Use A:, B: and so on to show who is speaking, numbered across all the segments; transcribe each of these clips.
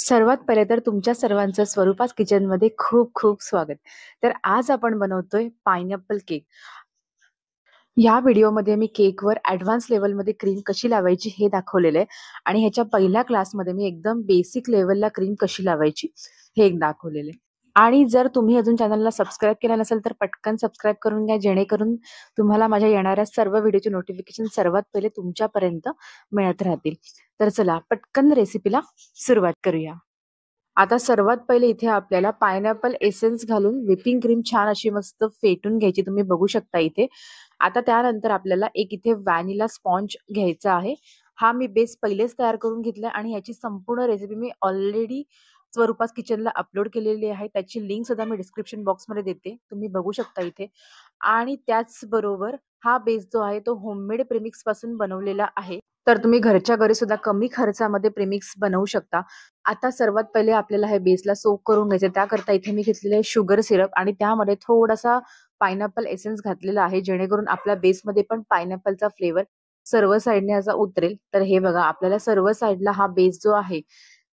A: सर्वात पहिले तर तुमच्या सर्वांचं स्वरूपाच किचनमध्ये खूप खूप स्वागत. तर आज आपण बनवतोय पाइनएपल केक. या व्हिडिओमध्ये मी केकवर ॲडव्हान्स लेव्हलमध्ये क्रीम कशी लावायची हे दाखवलेलं आहे आणि ह्याच्या पहिल्या क्लासमध्ये मी एकदम बेसिक लेव्हलला क्रीम कशी लावायची हे एक दाखवलेलं आहे. आणि जर तुम्ही अजून चॅनलला सबस्क्राईब केलं नसेल तर पटकन सबस्क्राईब करून घ्या, जेणेकरून तुम्हाला माझ्या येणाऱ्या सर्व व्हिडिओचे नोटिफिकेशन सर्वात पहिले तुमच्यापर्यंत मिळत राहतील. तर चला पटकन रेसिपीला सुरुवात करूया. आता सर्वात पहिले इथे आपल्याला पाइनएपल एसेन्स घालून व्हिपिंग क्रीम छान अशी मस्त फेटून घ्यायची, तुम्ही बघू शकता इथे. आता त्यानंतर आपल्याला एक इथे व्हॅनिला स्पॉन्ज घ्यायचा आहे. हा मी बेस पहिलेच तयार करून घेतलाय आणि याची संपूर्ण रेसिपी मी ऑलरेडी स्वरूपास किचनला अपलोड केलेली आहे. त्याची लिंक सुद्धा मी डिस्क्रिप्शन बॉक्समध्ये देते, तुम्ही बघू शकता इथे. आणि त्याचबरोबर हा बेस जो आहे तो होममेड प्रेमिक्स पासून बनवलेला आहे. तर तुम्ही घरच्या घरी सुद्धा कमी खर्चामध्ये प्रेमिक्स बनवू शकता. आता सर्वात पहिले आपल्याला हे बेसला सोक करून घ्यायचं. त्याकरता इथे मी घेतलेलं आहे शुगर सिरप आणि त्यामध्ये थोडासा पाइनएपल एसेन्स घातलेला आहे, जेणेकरून आपल्या बेसमध्ये पण पाइनएपलचा फ्लेवर सर्व साइडने असा उतरेल. तर हे बघा, आपल्याला सर्व साइडला हा बेस जो आहे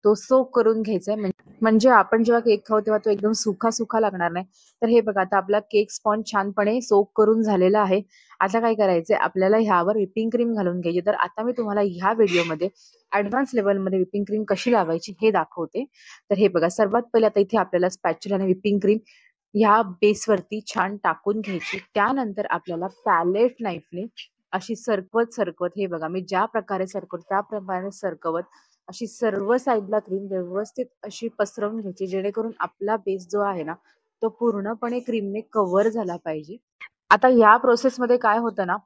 A: तो सोक करून घ्यायचा आहे, म्हणजे आपण जेव्हा केक खाऊ तेव्हा तो एकदम सुखा सुखा लागणार नाही. तर हे बघा, आता आपला केक स्पॉन्ज छानपणे सोक करून झालेला आहे. आता काय करायचंय, आपल्याला ह्यावर व्हिपिंग क्रीम घालून घ्यायची. तर आता मी तुम्हाला ह्या व्हिडिओमध्ये ॲडव्हान्स लेवलमध्ये व्हिपिंग क्रीम कशी लावायची हे दाखवते. तर हे बघा, सर्वात पहिले आता इथे आपल्याला स्पॅच्युलाने व्हिपिंग क्रीम ह्या बेसवरती छान टाकून घ्यायची. त्यानंतर आपल्याला पॅलेट नाईफने अशी सरकवत सरकवत, हे बघा मी ज्या प्रकारे सरकवत त्याप्रमाणे सरकवत अशी सर्व साईडला क्रीम व्यवस्थित अशी पसरवून घ्यायची, जेणेकरून आपला बेस जो आहे ना तो पूर्णपणे क्रीमने कव्हर झाला पाहिजे. आता या प्रोसेसमध्ये काय होतं ना,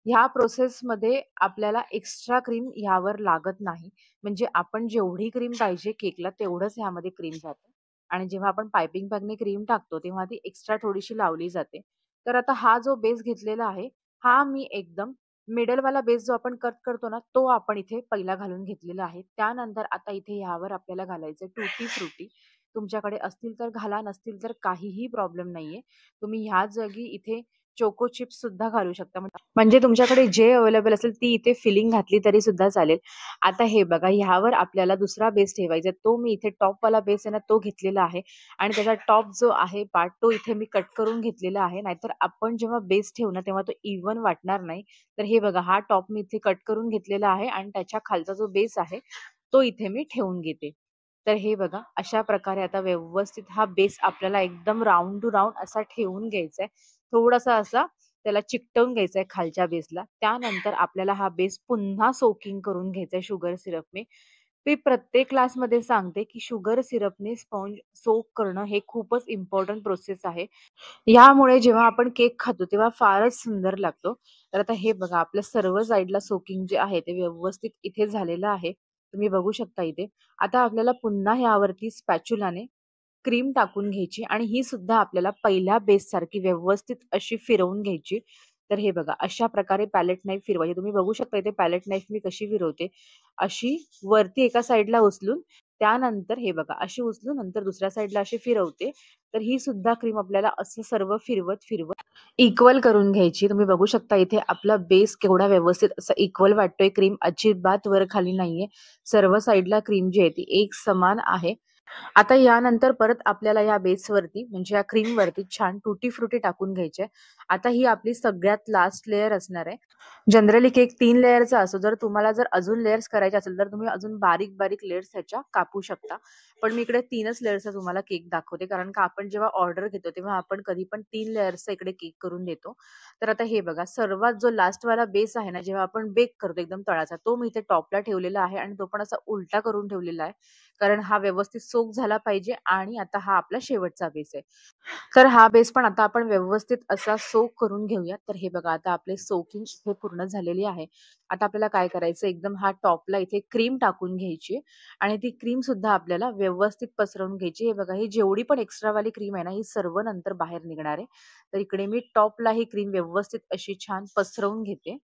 A: ह्या प्रोसेसमध्ये आपल्याला एक्स्ट्रा क्रीम ह्यावर लागत नाही. म्हणजे आपण जेवढी क्रीम पाहिजे केकला तेवढंच ह्यामध्ये क्रीम जातं आणि जेव्हा आपण पायपिंग बॅगने क्रीम टाकतो तेव्हा ती एक्स्ट्रा थोडीशी लावली जाते. तर आता हा जो बेस घेतलेला आहे, हा मी एकदम मिडलवाला बेस जो आपण कट करतो ना, तो आपण इथे पहिला घालून घेतलेला आहे. त्यानंतर आता इथे ह्यावर आपल्याला घालायचं टुटी फ्रुटी. तुमच्याकडे असतील तर घाला, नसतील तर काहीही प्रॉब्लेम नाहीये. तुम्ही ह्या जागी इथे चोको चिप्स सुद्धा घालू शकता. म्हणजे तुमच्याकडे जे अवेलेबल असेल ती इथे फिलिंग घातली तरी सुद्धा चालेल. आता हे बघा, ह्यावर आपल्याला दुसरा बेस ठेवायचा. तो मी इथे टॉपवाला बेस आहे ना तो घेतलेला आहे आणि त्याचा टॉप जो आहे पार्ट तो इथे मी कट करून घेतलेला आहे. नाहीतर आपण जेव्हा बेस ठेवू ना तेव्हा तो इव्हन वाटणार नाही. तर हे बघा, हा टॉप मी इथे कट करून घेतलेला आहे आणि त्याच्या खालचा जो बेस आहे तो इथे मी ठेवून घेते. तर हे बघा, अशा प्रकारे आता व्यवस्थित हा बेस आपल्याला एकदम राउंड टू राउंड असा ठेवून घ्यायचा आहे. थोडासा असा त्याला चिकटवून घ्यायचा आहे खालच्या बेसला. त्यानंतर आपल्याला हा बेस पुन्हा सोकिंग करून घ्यायचा आहे शुगर सिरपने. मी प्रत्येक क्लासमध्ये सांगते की शुगर सिरपने स्पॉन्ज सोक करणं हे खूपच इम्पॉर्टंट प्रोसेस आहे. यामुळे जेव्हा आपण केक खातो तेव्हा फारच सुंदर लागतो. तर आता हे बघा, आपल्या सर्व साईडला सोकिंग जे आहे ते व्यवस्थित इथे झालेलं आहे. तुम्ही बघू शकता इथे. आता आपल्याला पुन्हा यावरती स्पॅच्युलाने क्रीम टाकून घ्यायची आणि ही सुद्धा आपल्याला पहिल्या बेस सारखी व्यवस्थित अशी फिरवून घ्यायची. तर हे बघा, अशा प्रकारे पॅलेट नाईफ फिरवायची. तुम्ही बघू शकता इथे पॅलेट नाईफ मी कशी फिरवते. अशी वरती एका साईडला उचलून, त्यानंतर हे बघा अशी उचलून नंतर दुसऱ्या साईडला अशी फिरवते. तर ही सुद्धा क्रीम आपल्याला असं सर्व फिरवत फिरवत इक्वल करून घ्यायची. तुम्ही बघू शकता इथे आपला बेस केवढा व्यवस्थित असा इक्वल वाटतोय. क्रीम अजिबात वर खाली नाहीये. सर्व साईडला क्रीम जी आहे ती एक समान आहे. आता यानंतर परत आपल्याला या बेसवरती म्हणजे या क्रीमवरती छान टुटी फ्रुटी टाकून घ्यायचे. आता ही आपली सगळ्यात लास्ट लेयर असणार आहे. जनरली केक 3 लेयरचा असतो. जर तुम्हाला अजून लेयर्स करायचे असेल तर तुम्ही अजून बारीक-बारीक लेयर्स ह्याच्या कापू शकता. पण मी इकडे 3च लेयर्सचा तुम्हाला केक दाखवते. कारण का आपण जेव्हा ऑर्डर घेतो तेव्हा आपण कधी पण 3 लेयर्सचा इकडे केक करून देतो. तर आता हे बघा, सर्वात जो लास्टवाला बेस आहे ना, जेव्हा आपण बेक करतो एकदम तळाचा, तो मी इथे टॉपला ठेवलेला आहे आणि तो पण असा उलटा करून ठेवलेला आहे. कारण हा व्यवस्थित सोक झाला पाहिजे आणि आता हा आपला शेवटचा बेस आहे. तर हा बेस पण आता आपण व्यवस्थित असा सोक करून घेऊया. तर हे बघा, आता आपले सोकिंग इथे पूर्ण झालेली आहे. आता आपल्याला काय करायचं, एकदम हा टॉपला इथे क्रीम टाकून घ्यायची आणि ती क्रीम सुद्धा आपल्याला व्यवस्थित पसरवून घ्यायची. हे बघा, ही जेवढी पण एक्स्ट्रावाली क्रीम आहे ना, ही सर्व नंतर बाहेर निघणार आहे. तर इकडे मी टॉपला ही क्रीम व्यवस्थित अशी छान पसरवून घेते.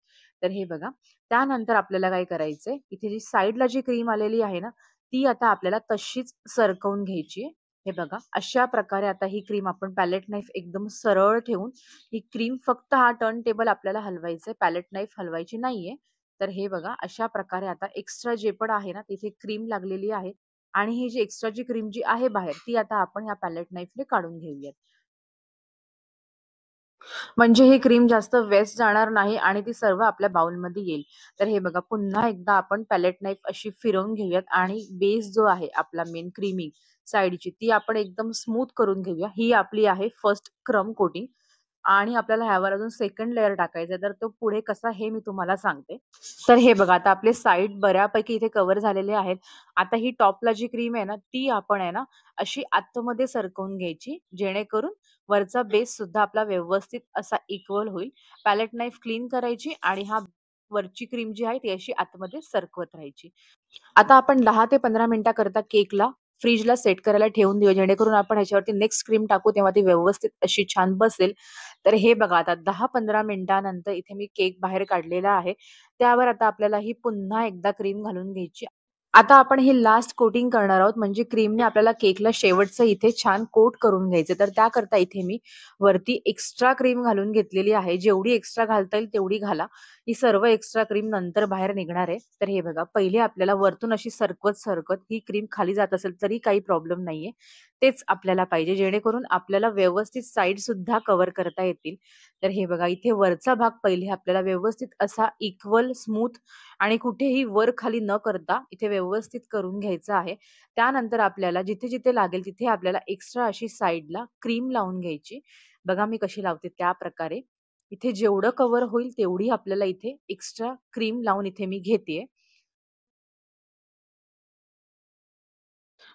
A: तर हे बघा, त्यानंतर आपल्याला काय करायचंय, इथे जी साईडला जी क्रीम आलेली आहे ना, ती आता आपल्याला तशीच सरकवून घ्यायची. हे बघा, अशा प्रकारे आता ही क्रीम आपण पॅलेट नाईफ एकदम सरळ ठेवून ही क्रीम फक्त हा टर्न टेबल आपल्याला हलवायचंय, पॅलेट नाईफ हलवायची नाहीये. तर हे बघा, अशा प्रकारे आता एक्स्ट्रा जे पण आहे ना तिथे क्रीम लागलेली आहे आणि ही जी एक्स्ट्राची क्रीम जी आहे बाहेर, ती आता आपण ह्या पॅलेट नाईफने काढून घेऊयात. म्हणजे ही क्रीम जास्त वेस्ट जाणार नाही आणि ती सर्व आपल्या बाउलमध्ये येईल. तर हे बघा, पुन्हा एकदा आपण पॅलेट नाईफ अशी फिरवून घेऊयात आणि बेस जो आहे आपला मेन क्रीमी साइडची, ती आपण एकदम स्मूथ करून घेऊया. ही आपली आहे फर्स्ट क्रम कोटिंग आणि आपल्याला ह्यावर अजून सेकंड लेयर टाकायचा आहे. तर तो पुढे कसा हे मी तुम्हाला सांगते. तर हे बघा, आता आपले साइड बऱ्यापैकी इथे कव्हर झालेले आहेत. आता ही टॉपला जी क्रीम आहे ना, ती आपण आहे ना, अशी आतमध्ये सरकवून घ्यायची, जेणेकरून वरचा बेस सुद्धा आपला व्यवस्थित असा इक्वल होईल. पॅलेट नाईफ क्लीन करायची आणि हा वरची क्रीम जी आहे ती अशी आतमध्ये सरकवत राहायची. आता आपण 10 ते 15 मिनिटाकरता केकला फ्रिजला सेट करायला ठेवून देऊया, जेणेकरून आपण ह्याच्यावरती नेक्स्ट क्रीम टाकू तेव्हा ती व्यवस्थित अशी छान बसेल. तर हे बघा, आता 10-15 मिनिटानंतर इथे मी केक बाहेर काढलेला आहे. त्यावर आता आपल्याला ही पुन्हा एकदा क्रीम घालून घ्यायची. आता आपण हे लास्ट कोटिंग करणार आहोत, म्हणजे क्रीमने आपल्याला केकला शेवटचं इथे छान कोट करून घ्यायचं. तर त्याकरता इथे मी वरती एक्स्ट्रा क्रीम घालून घेतलेली आहे. जेवढी एक्स्ट्रा घालता येईल तेवढी घाला. ही सर्व एक्स्ट्रा क्रीम नंतर बाहेर निघणार आहे. तर हे बघा, पहिले आपल्याला वरतून अशी सरकवत ही क्रीम खाली जात असेल तरी काही प्रॉब्लेम नाहीये. तेच आपल्याला पाहिजे, जेणेकरून आपल्याला व्यवस्थित साइड सुद्धा कव्हर करता येतील. तर हे बघा, इथे वरचा भाग पहिले आपल्याला व्यवस्थित असा इक्वल, स्मूथ आणि कुठेही वर खाली न करता इथे व्यवस्थित करून घ्यायचं आहे. त्यानंतर आपल्याला जिथे-जिथे लागेल तिथे आपल्याला एक्स्ट्रा अशी साइडला क्रीम लावून घ्यायची. बघा मी कशी लावते त्या प्रकारे. इथे जेवढं कव्हर होईल तेवढी आपल्याला इथे एक्स्ट्रा क्रीम लावून इथे मी घेतेय.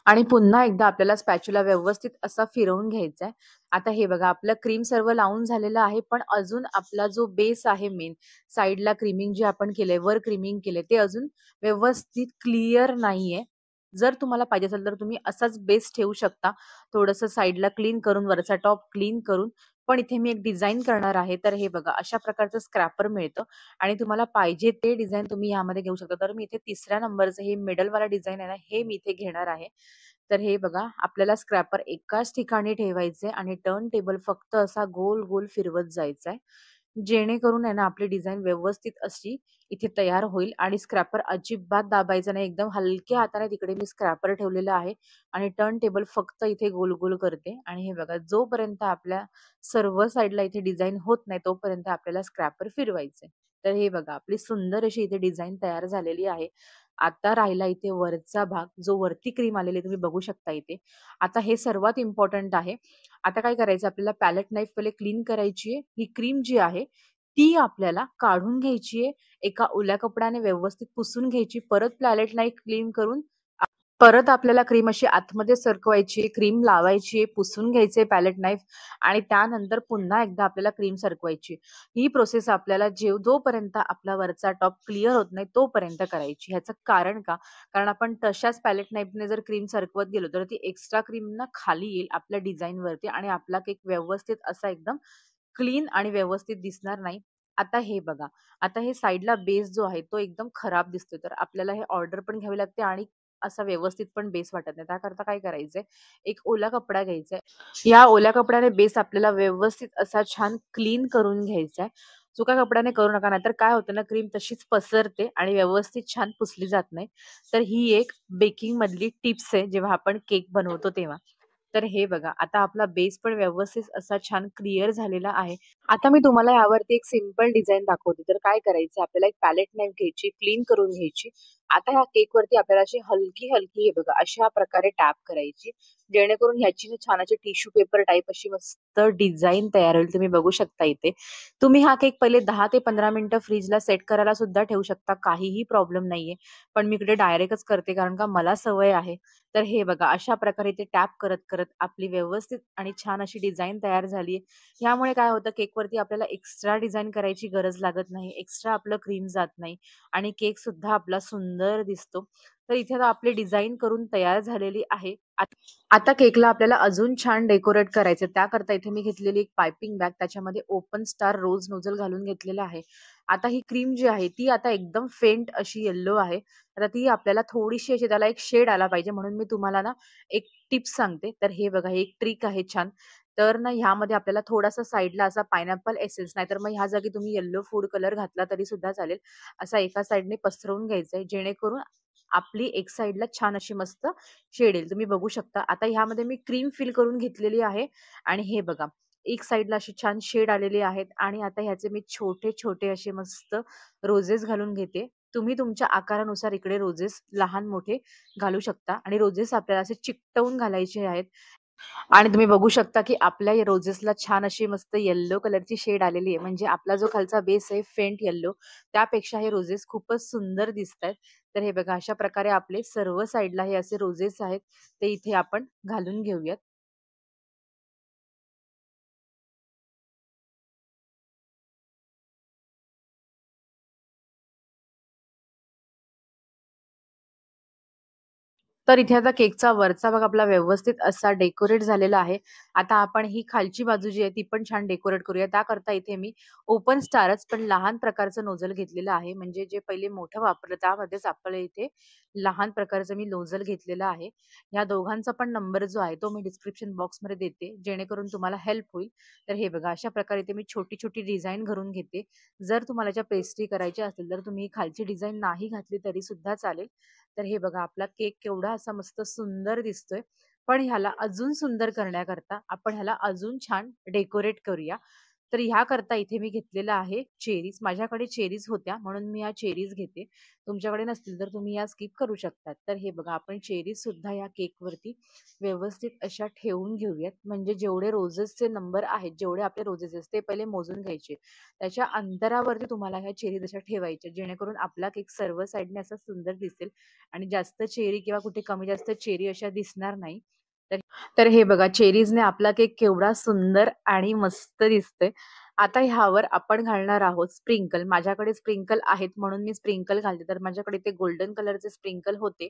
A: आणि पुन्हा एकदा आपल्याला स्पॅच्युला व्यवस्थित असा फिरवून घ्यायचा आहे. आता हे बघा, आपलं क्रीम सर्व लावून झालेलं आहे, पण अजून आपला जो बेस आहे मेन, साइडला क्रीमिंग जे आपण केलंय, वर क्रीमिंग केलंय, ते अजून व्यवस्थित क्लिअर नाहीये. जर तुम्हाला पाहिजे असेल तर तुम्ही असाच बेस ठेवू शकता. थोडंसं साइडला क्लीन करून, वरचा टॉप क्लीन करून. पण इथे मी एक डिझाइन करणार आहे. तर हे बघा, अशा प्रकारचं स्क्रॅपर मिळतं आणि तुम्हाला पाहिजे ते डिझाइन तुम्ही यामध्ये घेऊ शकता. तर मी इथे 3ऱ्या नंबरचं हे मिडलवाला डिझाइन आहे ना, हे मी इथे घेणार आहे. तर हे बघा, आपल्याला स्क्रॅपर एकाच ठिकाणी ठेवायचंय आणि टर्न टेबल फक्त असा गोल-गोल फिरवत जायचा आहे. जेणेकरून आहे ना, आपली डिझाइन व्यवस्थित अशी इथे तयार होईल आणि स्क्रॅपर अजिबात दाबायचा नाही. एकदम हलक्या हाताने तिकडे मी स्क्रॅपर ठेवलेला आहे आणि टर्न टेबल फक्त इथे गोल-गोल करते आणि हे बघा, जोपर्यंत आपल्या सर्व साइडला इथे डिझाइन होत नाही, तोपर्यंत आपल्याला स्क्रॅपर फिरवायचंय. तर हे बघा, आपली सुंदर अशी इथे डिझाइन तयार झालेली आहे. आता राहिला इथे वरचा भाग, जो वरती क्रीम आलेली तुम्ही बघू शकता इथे. आता हे सर्वात इम्पोर्टंट आहे. आता काय करायचं, आपल्याला पॅलेट नाईफ पहिले क्लीन करायची आहे. ही क्रीम जी आहे, ती आपल्याला काढून घ्यायची आहे. एका ओल्या कपड्याने व्यवस्थित पुसून घ्यायची. परत पॅलेट नाईफ क्लीन करून परत आपल्याला क्रीम अशी आतमध्ये सरकवायची, क्रीम लावायची, पुसून घ्यायचे पॅलेट नाईफ आणि त्यानंतर पुन्हा एकदा आपल्याला क्रीम सरकवायची. ही प्रोसेस आपल्याला जोपर्यंत आपला वरचा टॉप क्लिअर होत नाही तोपर्यंत करायची. ह्याचं कारण का? कारण आपण तशाच पॅलेट नाईफने जर क्रीम सरकवत गेलो तर ती एक्स्ट्रा क्रीम ना खाली येईल आपल्या डिझाइनवरती आणि आपला केक व्यवस्थित असा एकदम क्लीन आणि व्यवस्थित दिसणार नाही. आता हे बघा, आता हे साइडला बेस जो आहे तो एकदम खराब दिसतोय. तर आपल्याला हे ऑर्डर पण घ्यावी लागते आणि असा व्यवस्थित पण बेस वाटत नाही. त्याकरता काय करायचंय, एक ओला कपडा घ्यायचा आहे. या ओल्या कपड्याने बेस आपल्याला व्यवस्थित असा छान क्लीन करून घ्यायचा आहे. सुक्या कपड्याने करू नका, नाहीतर काय होतं ना, क्रीम तशीच पसरते आणि व्यवस्थित छान पुसली जात नाही. तर ही एक बेकिंग मधली टिप्स आहे, जेव्हा आपण केक बनवतो तेव्हा. तर हे बघा, आता आपला बेस पण व्यवस्थित असा छान क्लिअर झालेला आहे. आता मी तुम्हाला यावरती एक सिंपल डिझाइन दाखवते. तर काय करायचं, आपल्याला एक पॅलेट नाईफ घ्यायची, क्लीन करून घ्यायची. आता ह्या केकवरती आपल्याला अशी हलकी-हलकी हे बघा, अशा प्रकारे टॅप करायची. जेणेकरून ह्याची ना छान अशी टिश्यू पेपर टाइप अशी मस्त डिझाइन तयार होईल. तुम्ही बघू शकता इथे. तुम्ही हा केक पहिले 10 ते 15 मिनिटं फ्रिजला सेट करायला सुद्धा ठेवू शकता. काहीही प्रॉब्लेम नाहीये. पण मी इकडे डायरेक्टच करते कारण का मला सवय आहे. तर हे बघा, अशा प्रकारे ते टॅप करत-करत आपली व्यवस्थित आणि छान अशी डिझाइन तयार झाली. ह्यामुळे काय होतं, केकवरती आपल्याला एक्स्ट्रा डिझाइन करायची गरज लागत नाही. एक्स्ट्रा आपलं क्रीम जात नाही आणि केक सुद्धा आपला सुंदर दिसतो. तर इथे आता आपली डिझाइन करून तयार झालेली आहे. आता केकला आपल्याला अजून छान डेकोरेट करायचं. त्याकरता इथे मी घेतलेली एक पायपिंग बॅग, त्याच्यामध्ये ओपन स्टार रोज नोझल घालून घेतलेलं आहे. आता ही क्रीम जी आहे ती आता एकदम फेंट अशी येल्लो आहे. आता ती आपल्याला थोडीशी अशी त्याला एक शेड आला पाहिजे, म्हणून मी तुम्हाला ना एक टिप्स सांगते. तर हे बघा, ही एक ट्रिक आहे छान. तर ना ह्यामध्ये आपल्याला थोडासा साइडला असा पाइनएपल एसेन्स, नाहीतर मग ह्या जागी तुम्ही येल्लो फूड कलर घातला तरी सुद्धा चालेल. असा एका साइडने पसरवून घ्यायचा आहे, जेणेकरून आपली एक साइडला छान अशी मस्त शेड येईल. तुम्ही बघू शकता. आता ह्यामध्ये मी क्रीम फिल करून घेतलेली आहे आणि हे बघा एक साइडला अशी छान शेड आलेली आहेत आणि आता ह्याचे मी छोटे-छोटे असे मस्त रोजेस घालून घेते. तुम्ही तुमच्या आकारानुसार इकडे रोजेस लहान-मोठे घालू शकता आणि रोजेस आपल्याला असे चिकटवून घालायचे आहेत. आणि तुम्ही बघू शकता, की आपल्या या रोजेसला छान अशी मस्त येलो कलरची शेड आलेली आहे. म्हणजे आपला जो खालचा बेस आहे फेंट येलो, त्यापेक्षा हे रोजेस खूपच सुंदर दिसतायत. तर हे बघा अशा प्रकारे आपले सर्व साइडला हे असे रोजेस आहेत, ते इथे आपण घालून घेऊयात. तर इथे आता केकचा वरचा भाग आपला व्यवस्थित असा डेकोरेट झालेला आहे. आता आपण ही खालची बाजू जी आहे ती पण छान डेकोरेट करूया. त्याकरता इथे मी ओपन स्टारच पण लहान प्रकारचं नोझल घेतलेलं आहे. म्हणजे जे पहिले मोठं वापरलं त्यामध्येच आपल्याला इथे लहान प्रकारचं मी नोझल घेतलेलं आहे. ह्या दोघांचा पण नंबर जो आहे तो मी डिस्क्रिप्शन बॉक्समध्ये देते, जेणेकरून तुम्हाला हेल्प होईल. तर हे बघा अशा प्रकारे इथे मी छोटी-छोटी डिझाइन करून घेते. जर तुम्हाला ज्या पेस्ट्री करायच्या असतील तर तुम्ही खालची डिझाइन नाही घातली तरी सुद्धा चालेल. तर हे बघा आपला केक केवढा असा मस्त सुंदर दिसतोय. पण ह्याला अजून सुंदर करण्याकरता आपण ह्याला अजून छान डेकोरेट करूया. तर ह्याकरता इथे मी घेतलेलं आहे चेरीज. माझ्याकडे चेरीज होत्या म्हणून मी या चेरीज घेते. तुमच्याकडे नसतील तर तुम्ही या स्किप करू शकतात. तर हे बघा आपण चेरीज सुद्धा या केकवरती व्यवस्थित अशा ठेवून घेऊयात. म्हणजे जेवढे रोजेसचे नंबर आहेत, जेवढे आपले रोजेस आहेत ते पहिले मोजून घ्यायचे. त्याच्या अंतरावरती तुम्हाला ह्या चेरीज अशा ठेवायच्या जेणेकरून आपला केक सर्व साइडने असा सुंदर दिसेल. आणि जास्त चेरी किंवा कुठे कमी जास्त चेरी अशा दिसणार नाही. तर तर हे बघा चेरीजने आपला केक केवढा सुंदर आणि मस्त दिसतोय. आता ह्यावर आपण घालणार आहोत स्प्रिंकल. माझ्याकडे स्प्रिंकल आहेत म्हणून मी स्प्रिंकल घालते. तर माझ्याकडे ते गोल्डन कलरचे स्प्रिंकल होते.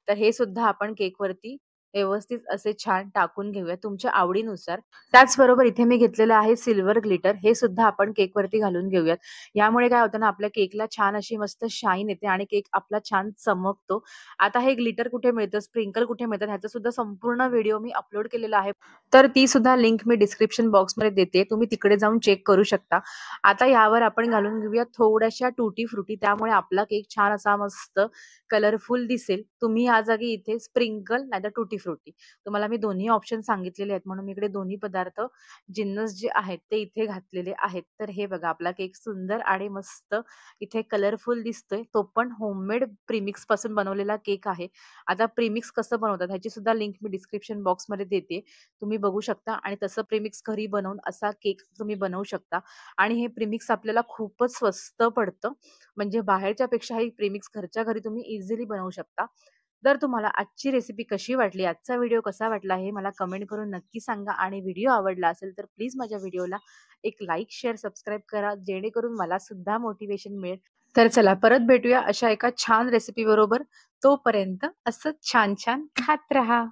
A: तर हे सुद्धा आपण केकवरती व्यवस्थित असे छान टाकून घेऊया तुमच्या आवडीनुसार. त्याचबरोबर इथे मी घेतलेलं आहे सिल्वर ग्लिटर. हे सुद्धा आपण केकवरती घालून घेऊयात. यामुळे काय होतं ना, आपल्या केकला छान अशी मस्त शाईन येते आणि केक आपला छान चमकतो. आता हे ग्लिटर कुठे मिळतं, स्प्रिंकल कुठे मिळतात ह्याचा सुद्धा संपूर्ण व्हिडिओ मी अपलोड केलेला आहे. तर ती सुद्धा लिंक मी डिस्क्रिप्शन बॉक्समध्ये देते. तुम्ही तिकडे जाऊन चेक करू शकता. आता यावर आपण घालून घेऊया थोड्याशा टुटी फ्रुटी. त्यामुळे आपला केक छान असा मस्त कलरफुल दिसेल. तुम्ही या जागी इथे स्प्रिंकल नाहीतर टुटी फ्रुटी तुम्हाला मी दोन्ही ऑप्शन सांगितलेले आहेत म्हणून मी इकडे दोन्ही पदार्थ जिन्नस जे आहेत ते इथे घातलेले आहेत. तर हे बघा आपला केक सुंदर आणि मस्त इथे कलरफुल दिसतोय. तो पण होममेड प्रीमिक्स पासून बनवलेला केक आहे. आता प्रीमिक्स कसं बनवतात ह्याची सुद्धा लिंक मी डिस्क्रिप्शन बॉक्समध्ये देते. तुम्ही बघू शकता आणि तसं प्रीमिक्स घरी बनवून असा केक तुम्ही बनवू शकता आणि हे प्रीमिक्स आपल्याला खूपच स्वस्त पडतं. म्हणजे बाहेरच्या पेक्षा हे प्रीमिक्स घरच्या घरी तुम्ही इझिली बनवू शकता. जर तुम्हाला आजची रेसिपी कशी वाटली, आजचा व्हिडिओ कसा वाटला हे मला कमेंट करून नक्की सांगा आणि व्हिडिओ आवडला असेल तर प्लीज माझ्या व्हिडिओला एक लाईक, शेअर, सबस्क्राईब करा जेणेकरून मला सुद्धा मोटिव्हेशन मिळेल. तर चला परत भेटूया अशा एका छान रेसिपी बरोबर. तोपर्यंत असंच छान-छान खात राहा.